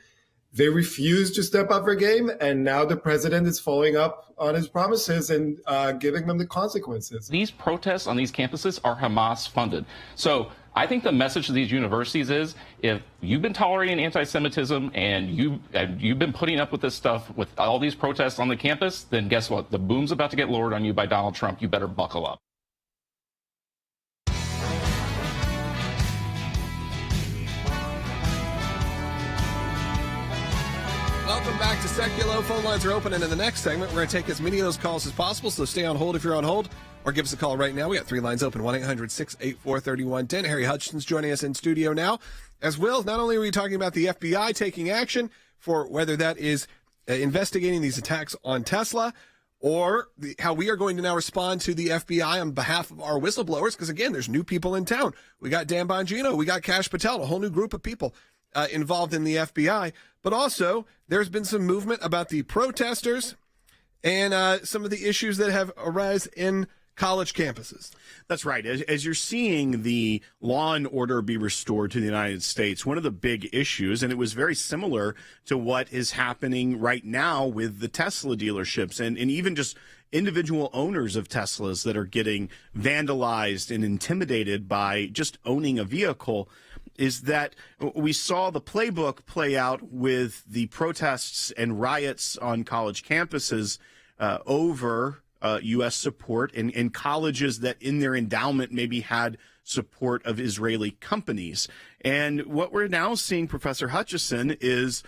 They refused to step up their game, and now the president is following up on his promises and giving them the consequences. These protests on these campuses are Hamas funded. So I think the message to these universities is if you've been tolerating anti-Semitism and you've been putting up with this stuff, with all these protests on the campus, then guess what? The boom's about to get lowered on you by Donald Trump. You better buckle up. Welcome back to Sekulow. Phone lines are open, and in the next segment, we're going to take as many of those calls as possible, so stay on hold if you're on hold, or give us a call right now. We got 3 lines open, 1-800-684-3110. Harry Hutchinson's joining us in studio now. As well, not only are we talking about the FBI taking action for whether that is investigating these attacks on Tesla, or how we are going to now respond to the FBI on behalf of our whistleblowers, because, again, there's new people in town. We got Dan Bongino, we got Kash Patel, a whole new group of people involved in the FBI. But also, there's been some movement about the protesters and some of the issues that have arisen in college campuses. That's right. As you're seeing the law and order be restored to the United States, one of the big issues, and it was very similar to what is happening right now with the Tesla dealerships and even just individual owners of Teslas that are getting vandalized and intimidated by just owning a vehicle, is that we saw the playbook play out with the protests and riots on college campuses over U.S. support and colleges that in their endowment maybe had support of Israeli companies. And what we're now seeing, Professor Hutchison, is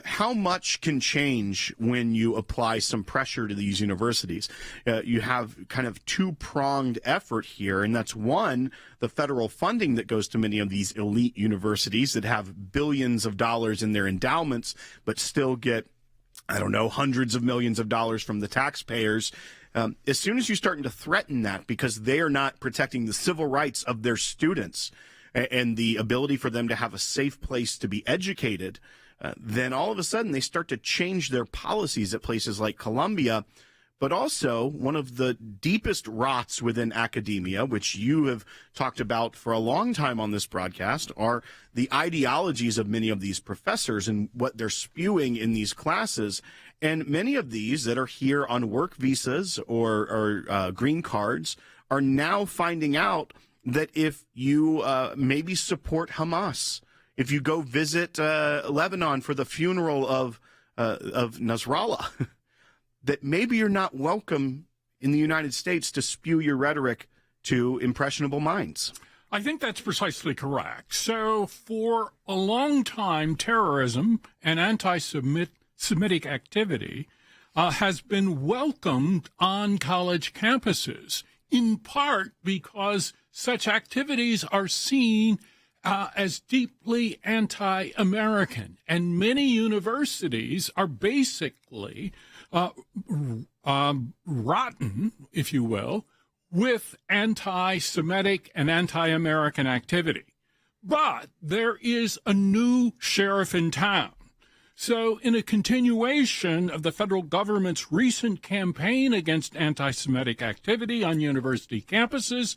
how much can change when you apply some pressure to these universities. You have kind of two-pronged effort here, and that's one, the federal funding that goes to many of these elite universities that have billions of dollars in their endowments, but still get, I don't know, hundreds of millions of dollars from the taxpayers. As soon as you're starting to threaten that because they are not protecting the civil rights of their students and the ability for them to have a safe place to be educated, then all of a sudden they start to change their policies at places like Columbia. But also, one of the deepest rots within academia, which you have talked about for a long time on this broadcast, are the ideologies of many of these professors and what they're spewing in these classes. And many of these that are here on work visas or green cards are now finding out that if you maybe support Hamas, if you go visit Lebanon for the funeral of Nasrallah, that maybe you're not welcome in the United States to spew your rhetoric to impressionable minds. I think that's precisely correct. So for a long time, terrorism and anti-Semitic activity has been welcomed on college campuses, in part because such activities are seen as deeply anti-American. And many universities are basically rotten, if you will, with anti-Semitic and anti-American activity. But there is a new sheriff in town. So in a continuation of the federal government's recent campaign against anti-Semitic activity on university campuses,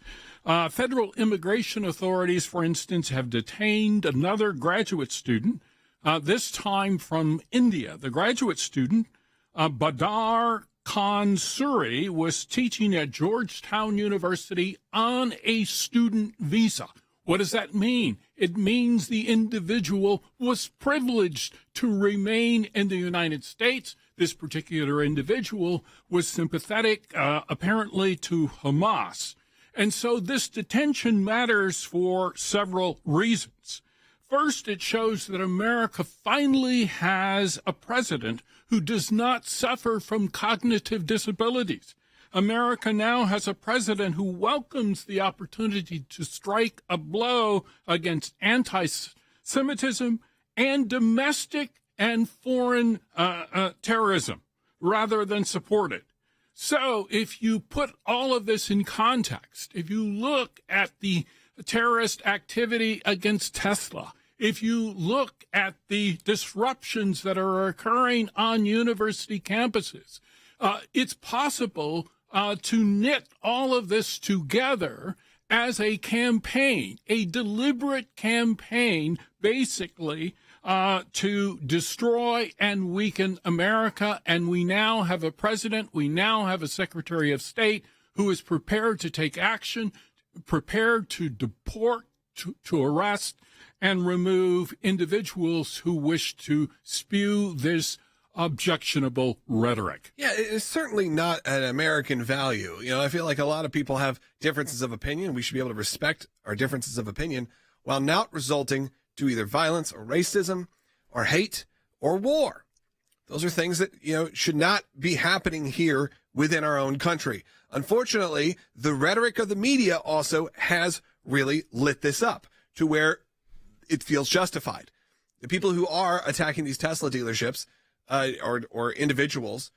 federal immigration authorities, for instance, have detained another graduate student, this time from India. The graduate student, Badar Khan Suri, was teaching at Georgetown University on a student visa. What does that mean? It means the individual was privileged to remain in the United States. This particular individual was sympathetic, apparently, to Hamas. And so this detention matters for several reasons. First, it shows that America finally has a president who does not suffer from cognitive disabilities. America now has a president who welcomes the opportunity to strike a blow against anti-Semitism and domestic and foreign terrorism rather than support it. So if you put all of this in context, if you look at the terrorist activity against Tesla, if you look at the disruptions that are occurring on university campuses, it's possible to knit all of this together as a campaign, a deliberate campaign, basically, to destroy and weaken America. And we now have a president, we now have a Secretary of State who is prepared to take action, prepared to deport, to arrest, and remove individuals who wish to spew this objectionable rhetoric. Yeah, it's certainly not an American value. You know, I feel like a lot of people have differences of opinion. We should be able to respect our differences of opinion while not resulting to either violence or racism or hate or war. Those are things that, you know, should not be happening here within our own country. Unfortunately, the rhetoric of the media also has really lit this up to where it feels justified. The people who are attacking these Tesla dealerships or individuals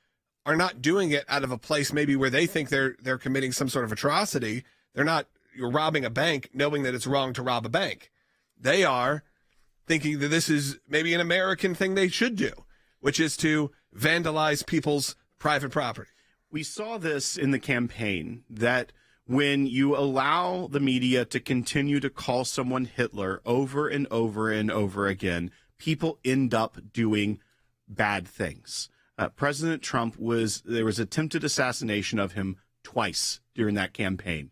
are not doing it out of a place maybe where they think they're committing some sort of atrocity. You're robbing a bank knowing that it's wrong to rob a bank. They are thinking that this is maybe an American thing they should do, which is to vandalize people's private property. We saw this in the campaign, that when you allow the media to continue to call someone Hitler over and over and over again, people end up doing bad things. President Trump there was attempted assassination of him twice during that campaign.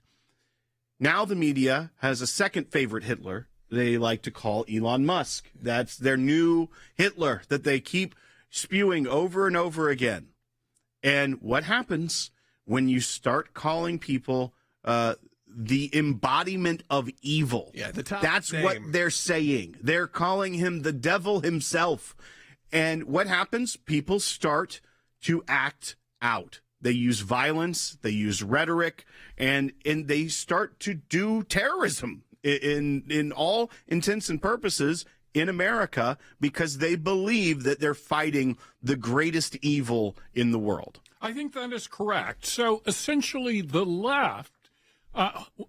Now the media has a second favorite Hitler they like to call Elon Musk. That's their new Hitler that they keep spewing over and over again. And what happens when you start calling people the embodiment of evil? Yeah, that's name. What they're saying. They're calling him the devil himself. And what happens? People start to act out. They use violence, they use rhetoric, and they start to do terrorism in all intents and purposes in America because they believe that they're fighting the greatest evil in the world. I think that is correct. So essentially the left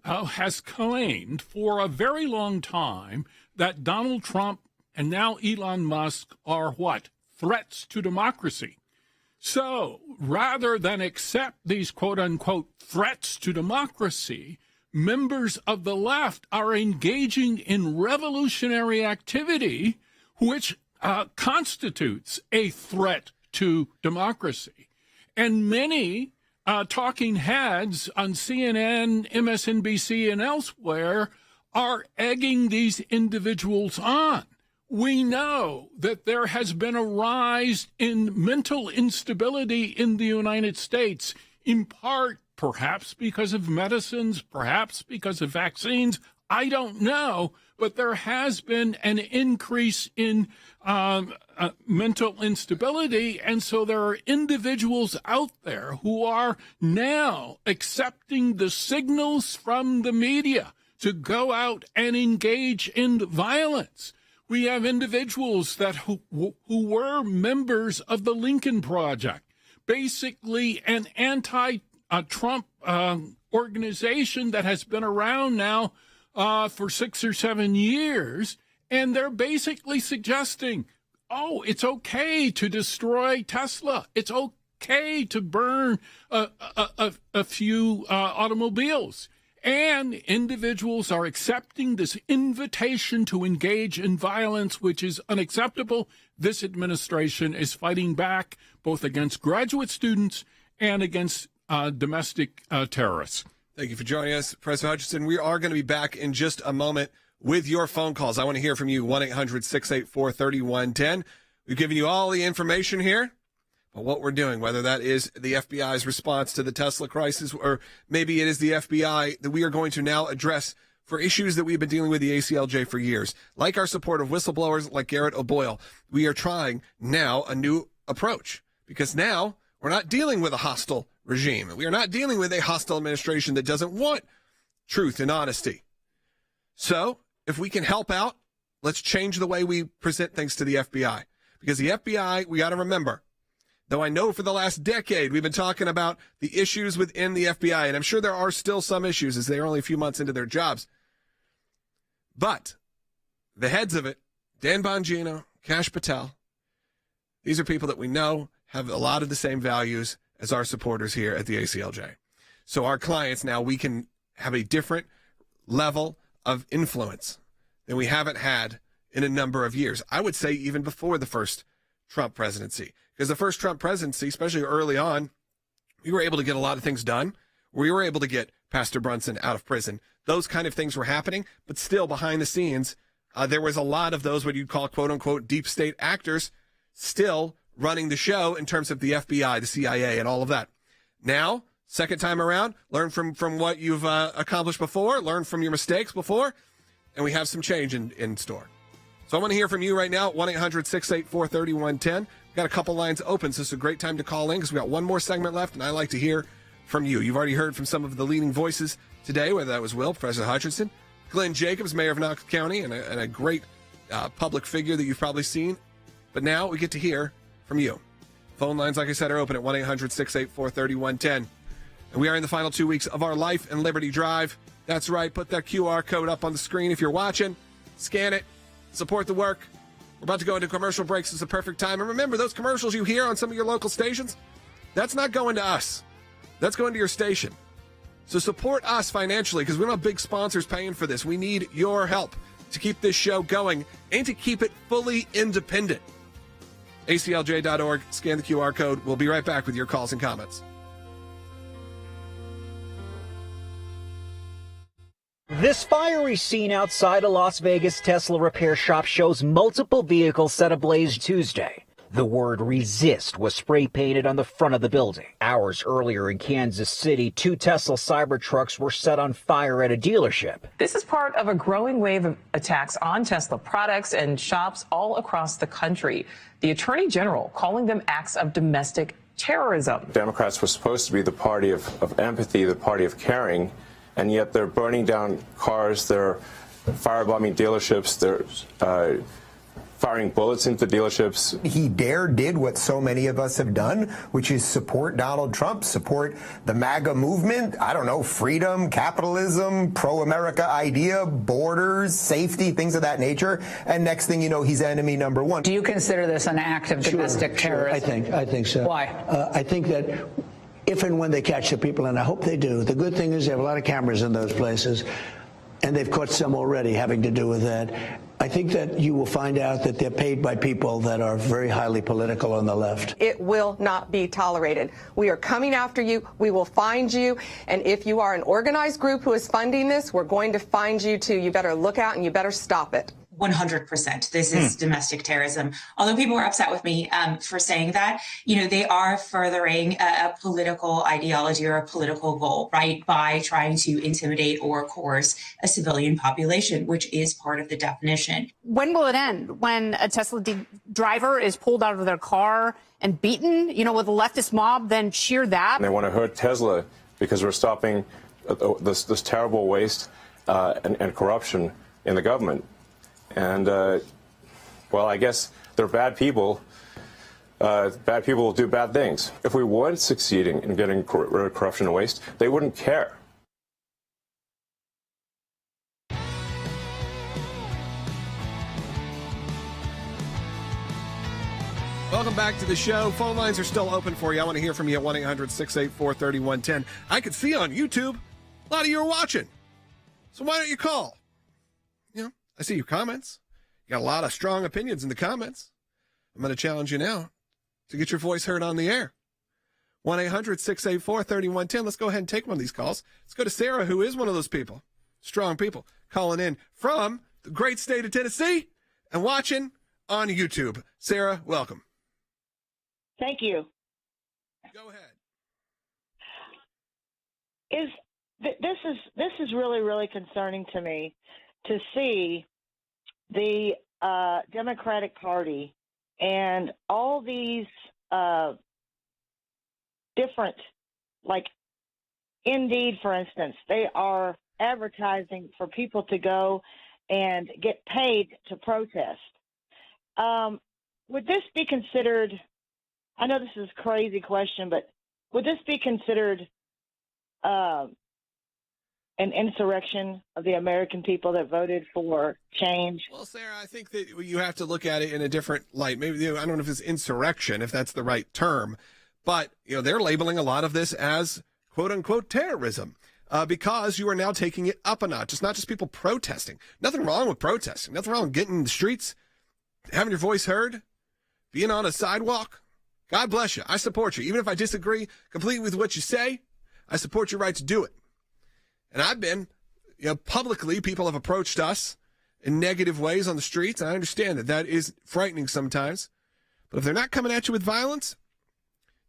has claimed for a very long time that Donald Trump and now Elon Musk are what? Threats to democracy. So rather than accept these quote-unquote threats to democracy, members of the left are engaging in revolutionary activity which constitutes a threat to democracy. And many talking heads on CNN, MSNBC, and elsewhere are egging these individuals on. We know that there has been a rise in mental instability in the United States, in part perhaps because of medicines, perhaps because of vaccines. I don't know, but there has been an increase in mental instability. And so there are individuals out there who are now accepting the signals from the media to go out and engage in violence. We have individuals who were members of the Lincoln Project, basically an anti-Trump organization that has been around now for 6 or 7 years, and they're basically suggesting, oh, it's okay to destroy Tesla. It's okay to burn a few automobiles. And individuals are accepting this invitation to engage in violence, which is unacceptable. This administration is fighting back both against graduate students and against domestic terrorists. Thank you for joining us, President Hutchinson. We are going to be back in just a moment with your phone calls. I want to hear from you, 1-800-684-3110. We've given you all the information here. But what we're doing, whether that is the FBI's response to the Tesla crisis, or maybe it is the FBI that we are going to now address for issues that we've been dealing with the ACLJ for years, like our support of whistleblowers like Garrett O'Boyle, we are trying now a new approach, because now we're not dealing with a hostile regime. We are not dealing with a hostile administration that doesn't want truth and honesty. So if we can help out, let's change the way we present things to the FBI, because the FBI, we got to remember, though I know for the last decade we've been talking about the issues within the FBI, and I'm sure there are still some issues as they're only a few months into their jobs. But the heads of it, Dan Bongino, Kash Patel, these are people that we know have a lot of the same values as our supporters here at the ACLJ. So our clients now, we can have a different level of influence than we haven't had in a number of years. I would say even before the first Trump presidency. Because the first Trump presidency, especially early on, we were able to get a lot of things done. We were able to get Pastor Brunson out of prison. Those kind of things were happening, but still behind the scenes, there was a lot of those what you'd call quote-unquote deep state actors still running the show in terms of the FBI, the CIA, and all of that. Now, second time around, learn from what you've accomplished before, learn from your mistakes before, and we have some change in store. So I want to hear from you right now, 1-800-684-3110. Got a couple lines open, so it's a great time to call in because we got one more segment left, and I like to hear from you. You've already heard from some of the leading voices today, whether that was Will, President Hutchinson, Glenn Jacobs, Mayor of Knox County, and a great public figure that you've probably seen. But now we get to hear from you. Phone lines, like I said, are open at 1-800-684-3110. And we are in the final 2 weeks of our Life and Liberty Drive. That's right. Put that QR code up on the screen if you're watching. Scan it. Support the work. We're about to go into commercial breaks. It's the perfect time. And remember, those commercials you hear on some of your local stations, that's not going to us. That's going to your station. So support us financially because we don't have big sponsors paying for this. We need your help to keep this show going and to keep it fully independent. ACLJ.org. Scan the QR code. We'll be right back with your calls and comments. This fiery scene outside a Las Vegas Tesla repair shop shows multiple vehicles set ablaze Tuesday. The word resist was spray painted on the front of the building. Hours earlier in Kansas City, 2 Tesla Cybertrucks were set on fire at a dealership. This is part of a growing wave of attacks on Tesla products and shops all across the country. The Attorney General calling them acts of domestic terrorism. Democrats were supposed to be the party of empathy, the party of caring, and yet they're burning down cars, they're firebombing dealerships, they're firing bullets into dealerships. He did what so many of us have done, which is support Donald Trump, support the MAGA movement, I don't know, freedom, capitalism, pro-America idea, borders, safety, things of that nature. And next thing you know, he's enemy number one. Do you consider this an act of domestic terrorism? I think so. Why? I think that if and when they catch the people, and I hope they do, the good thing is they have a lot of cameras in those places, and they've caught some already having to do with that. I think that you will find out that they're paid by people that are very highly political on the left. It will not be tolerated. We are coming after you. We will find you. And if you are an organized group who is funding this, we're going to find you too. You better look out and you better stop it. 100%. This is domestic terrorism. Although people were upset with me for saying that, they are furthering a political ideology or a political goal, right, by trying to intimidate or coerce a civilian population, which is part of the definition. When will it end? When a Tesla driver is pulled out of their car and beaten, with a leftist mob, then cheer that? And they want to hurt Tesla because we're stopping this terrible waste and corruption in the government. And, I guess they're bad people. Bad people will do bad things. If we weren't succeeding in getting rid of corruption and waste, they wouldn't care. Welcome back to the show. Phone lines are still open for you. I want to hear from you at 1-800-684-3110. I could see on YouTube a lot of you are watching. So why don't you call? I see your comments. You got a lot of strong opinions in the comments. I'm going to challenge you now to get your voice heard on the air. 1-800-684-3110. Let's go ahead and take one of these calls. Let's go to Sarah, who is one of those people, strong people, calling in from the great state of Tennessee and watching on YouTube. Sarah, welcome. Thank you. Go ahead. This is really, really concerning to me to see the Democratic Party and all these different, like Indeed, for instance, they are advertising for people to go and get paid to protest. Would this be considered, I know this is a crazy question, but would this be considered an insurrection of the American people that voted for change? Well, Sarah, I think that you have to look at it in a different light. Maybe, I don't know if it's insurrection, if that's the right term, but, they're labeling a lot of this as quote unquote terrorism because you are now taking it up a notch. It's not just people protesting. Nothing wrong with protesting. Nothing wrong with getting in the streets, having your voice heard, being on a sidewalk. God bless you. I support you. Even if I disagree completely with what you say, I support your right to do it. And I've been, publicly, people have approached us in negative ways on the streets. And I understand that is frightening sometimes. But if they're not coming at you with violence,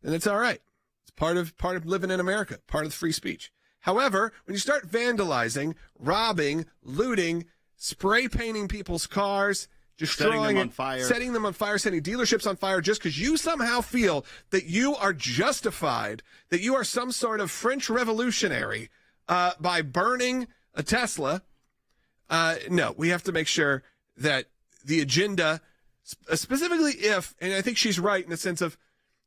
then it's all right. It's part of living in America, part of free speech. However, when you start vandalizing, robbing, looting, spray painting people's cars, destroying setting them on fire, setting dealerships on fire just because you somehow feel that you are justified, that you are some sort of French revolutionary by burning a Tesla. No, we have to make sure that the agenda, specifically and I think she's right in the sense of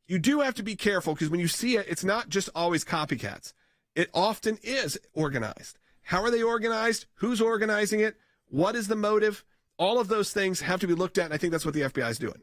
you do have to be careful because when you see it, it's not just always copycats. It often is organized. How are they organized? Who's organizing it? What is the motive? All of those things have to be looked at, and I think that's what the FBI is doing.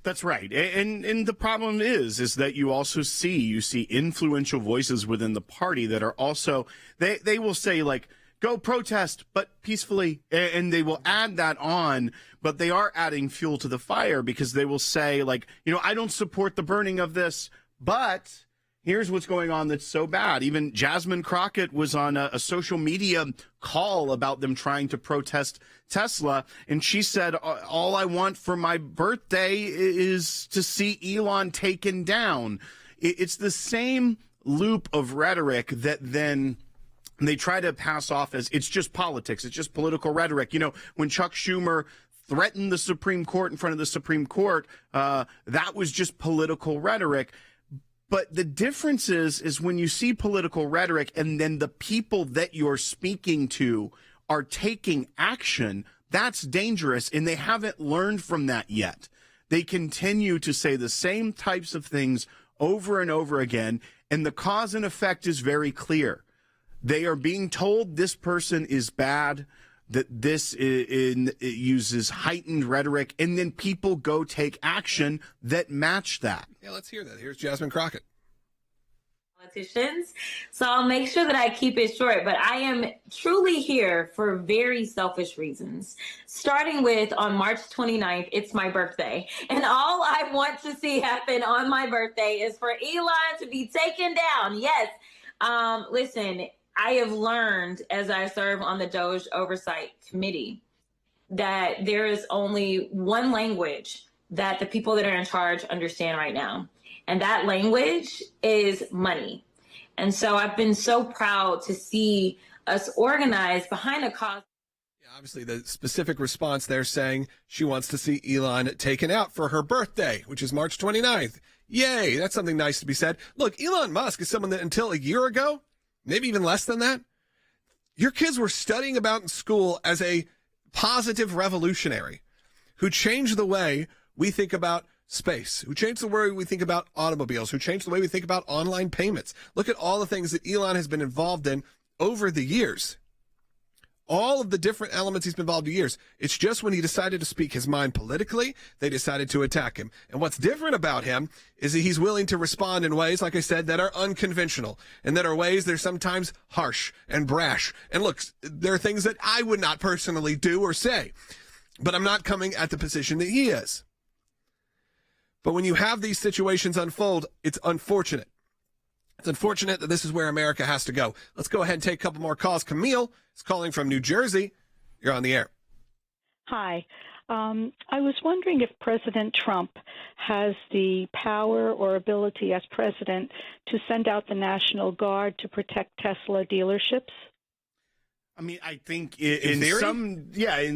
That's right. And the problem is that you see influential voices within the party that are also, they will say, like, go protest, but peacefully. And they will add that on, but they are adding fuel to the fire because they will say, like, I don't support the burning of this, but here's what's going on that's so bad. Even Jasmine Crockett was on a social media call about them trying to protest Tesla, and she said, all I want for my birthday is to see Elon taken down. It's the same loop of rhetoric that then they try to pass off as it's just politics. It's just political rhetoric. When Chuck Schumer threatened the Supreme Court in front of the Supreme Court, that was just political rhetoric. But the difference is when you see political rhetoric and then the people that you're speaking to are taking action, that's dangerous. And they haven't learned from that yet. They continue to say the same types of things over and over again. And the cause and effect is very clear. They are being told this person is bad, that this it uses heightened rhetoric, and then people go take action that match that. Yeah, let's hear that. Here's Jasmine Crockett. Politicians, so I'll make sure that I keep it short, but I am truly here for very selfish reasons. Starting with on March 29th, it's my birthday, and all I want to see happen on my birthday is for Elon to be taken down. Yes. Listen, I have learned as I serve on the DOGE Oversight Committee that there is only one language that the people that are in charge understand right now. And that language is money. And so I've been so proud to see us organize behind a cause. Obviously, the specific response there saying she wants to see Elon taken out for her birthday, which is March 29th. Yay, that's something nice to be said. Look, Elon Musk is someone that until a year ago, maybe even less than that, your kids were studying about in school as a positive revolutionary who changed the way we think about space, who changed the way we think about automobiles, who changed the way we think about online payments. Look at all the things that Elon has been involved in over the years. All of the different elements he's been involved in years. It's just when he decided to speak his mind politically, they decided to attack him. And what's different about him is that he's willing to respond in ways, like I said, that are unconventional and that are ways that are sometimes harsh and brash. And look, there are things that I would not personally do or say, but I'm not coming at the position that he is. But when you have these situations unfold, it's unfortunate. It's unfortunate that this is where America has to go. Let's go ahead and take a couple more calls. Camille is calling from New Jersey. You're on the air. Hi. I was wondering if President Trump has the power or ability as president to send out the National Guard to protect Tesla dealerships. I mean, I think in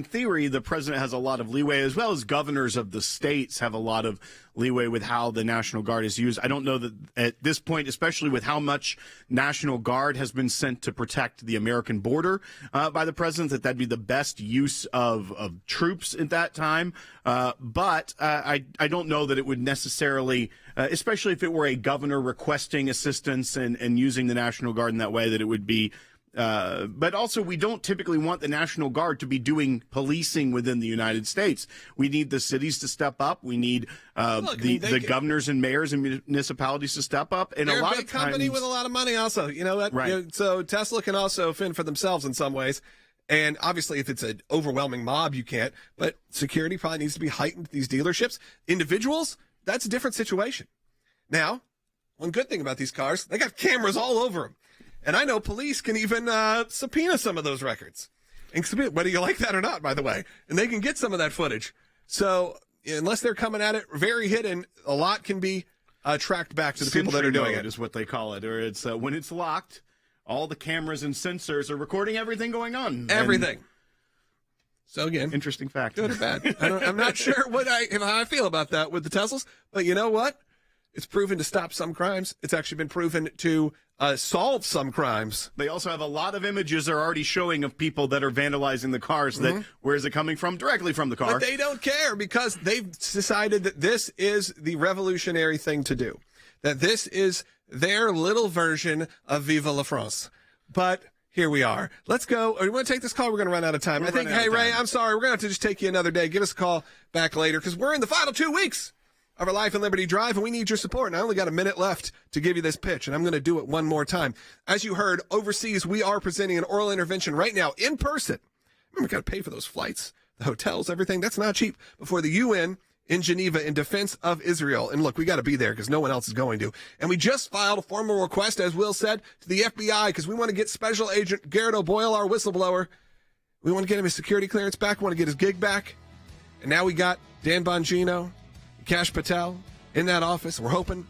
theory, the president has a lot of leeway, as well as governors of the states have a lot of leeway with how the National Guard is used. I don't know that at this point, especially with how much National Guard has been sent to protect the American border by the president, that'd be the best use of troops at that time. But I don't know that it would necessarily, especially if it were a governor requesting assistance and using the National Guard in that way, that it would be. But also, we don't typically want the National Guard to be doing policing within the United States. We need the cities to step up. We need the governors and mayors and municipalities to step up. And they're a lot a big of times, company with a lot of money also. You know that? Right. So Tesla can also fend for themselves in some ways. And obviously, if it's an overwhelming mob, you can't. But security probably needs to be heightened at these dealerships. Individuals, that's a different situation. Now, one good thing about these cars, they got cameras all over them. And I know police can even subpoena some of those records. And whether you like that or not, by the way. And they can get some of that footage. So unless they're coming at it very hidden, a lot can be tracked back to the people that are doing it. Is what they call it. Or it's when it's locked, all the cameras and sensors are recording everything going on. Everything. So again, interesting fact. Good or bad. I'm not sure how I feel about that with the Teslas. But you know what? It's proven to stop some crimes. It's actually been proven to solve some crimes. They also have a lot of images they're already showing of people that are vandalizing the cars. That where is it coming from? Directly from the car. But they don't care because they've decided that this is the revolutionary thing to do. That this is their little version of Vive la France. But here we are. Let's go. You want to take this call? We're going to run out of time. Hey, Ray, I'm sorry. We're going to have to just take you another day. Give us a call back later because we're in the final 2 weeks of our Life and Liberty Drive, and we need your support. And I only got a minute left to give you this pitch, and I'm going to do it one more time. As you heard, overseas, we are presenting an oral intervention right now in person. Remember, we got to pay for those flights, the hotels, everything. That's not cheap. Before the UN in Geneva in defense of Israel. And look, we got to be there because no one else is going to. And we just filed a formal request, as Will said, to the FBI because we want to get Special Agent Garrett O'Boyle, our whistleblower. We want to get him his security clearance back. We want to get his gig back. And now we got Dan Bongino, Kash Patel in that office. We're hoping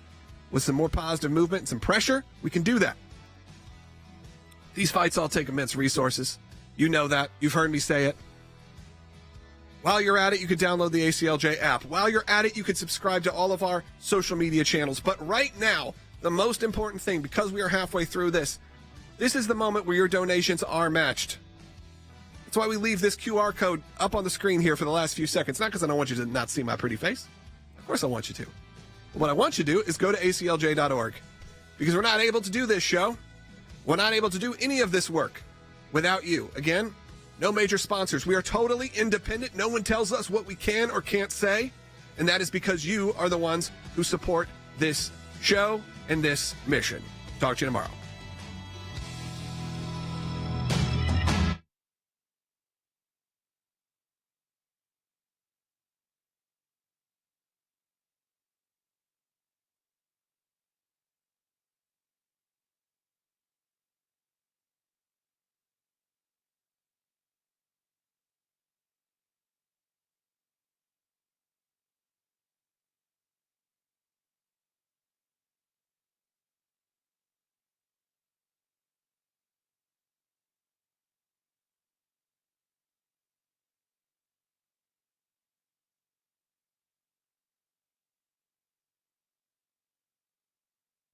with some more positive movement and some pressure, we can do that. These fights all take immense resources. You know that. You've heard me say it. While you're at it, you can download the ACLJ app. While you're at it, you can subscribe to all of our social media channels. But right now, the most important thing, because we are halfway through this is the moment where your donations are matched. That's why we leave this QR code up on the screen here for the last few seconds. Not because I don't want you to not see my pretty face. Of course I want you to. But what I want you to do is go to aclj.org. Because we're not able to do this show. We're not able to do any of this work without you. Again, no major sponsors. We are totally independent. No one tells us what we can or can't say. And that is because you are the ones who support this show and this mission. Talk to you tomorrow.